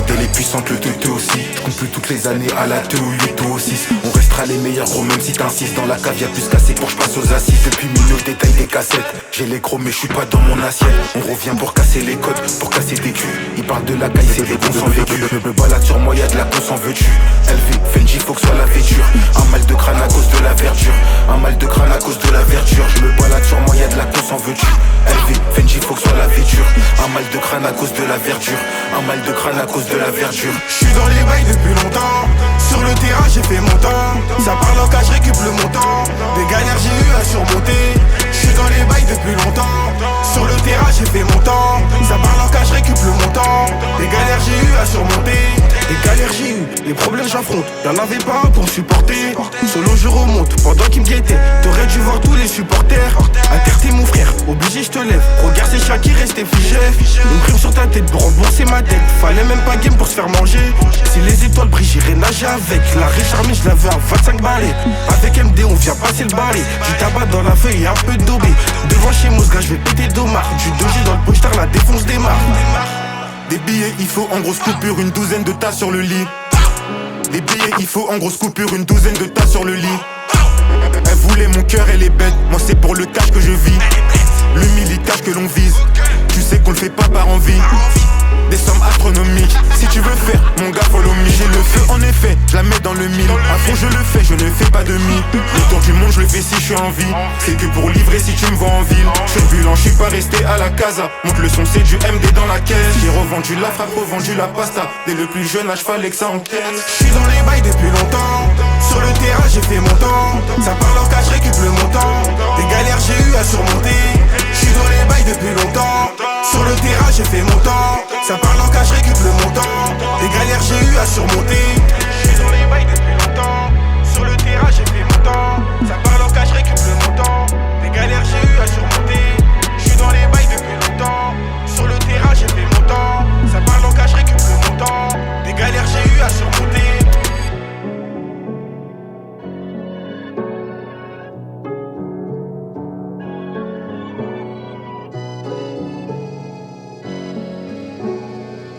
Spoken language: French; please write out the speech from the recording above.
prod elle est puissante, le teuté aussi. Je compte plus toutes les années à la 2 ou 8 ou au 6. On restera les meilleurs gros même si t'insistes. Dans la cave y'a plus qu'assez pour je passe aux assises. Depuis milieu détail des cassettes. J'ai les gros mais je suis pas dans mon assiette. On revient pour casser les codes, pour casser des culs. Ils parlent de la caille, c'est des bons sans vécu. Me balade sur moi, y'a de la cause en veux-tu. LV, Fenji, faut que soit la vêture. Un mal de crâne à cause de la verdure. Un mal de crâne à cause de la verdure. Je me balade sur moi, y'a de la cause en veux-tu. LV, Fenji, faut que soit la vêture. Un mal de crâne à cause de la verdure. Un mal de crâne à cause de la verdure. J'suis dans les bails depuis longtemps. Sur le terrain j'ai fait mon temps. Ça parle en cas, j'récup le montant. Des galères j'ai eu à surmonter. J'suis dans les bails depuis longtemps. Sur le terrain j'ai fait mon temps. Ça parle en cas, j'récup le montant. Des galères j'ai eu à surmonter. Des galères j'ai eu, les problèmes j'affronte. Y'en avait pas un pour me supporter. Solo je remonte pendant qu'il me guettait. T'aurais dû voir tous les supporters. À terre t'es mon frère, obligé je te lève. Regarde c'est Shaki resté figé. Une prime sur ta tête pour rembourser ma dette. Fallait même pas game pour se faire manger. Si les étoiles brillent j'irai nager avec. La riche armée je la veux à 25 balais. Avec MD on vient passer le balai. Du tabac dans la feuille et un peu d'aubé. Devant chez Mosga je vais péter d'Omar. Du doji dans le poster la défonce démarre. Des billets il faut en grosse coupure, une douzaine de tas sur le lit. Des billets il faut en grosse coupure, une douzaine de tas sur le lit. Elle voulait mon cœur, elle est bête. Moi c'est pour le cash que je vis. Le militaire que l'on vise. Tu sais qu'on le fait pas par envie. Des sommes astronomiques. Si tu veux faire, mon gars follow me. J'ai le feu en effet, je la mets dans le mille. À fond je le fais, je ne fais pas demi. Le tour du monde je le fais si je suis en vie. C'est que pour livrer si tu me vois en ville. Turbulent, je suis pas resté à la casa. Monte le son, c'est du MD dans la caisse. J'ai revendu la frappe, revendu la pasta. Dès le plus jeune âge fallait que ça encaisse. J'suis dans les bails depuis longtemps. Sur le terrain j'ai fait mon temps. Ça parle en cas, j'récup le montant. Des galères j'ai eu à surmonter. J'suis dans les bails depuis longtemps. Sur le terrain j'ai fait mon temps. Ça parle en cas, j'récup le montant. Des galères j'ai eu à surmonter. J'suis dans les bails depuis longtemps. Sur le terrain j'ai fait mon temps. Ça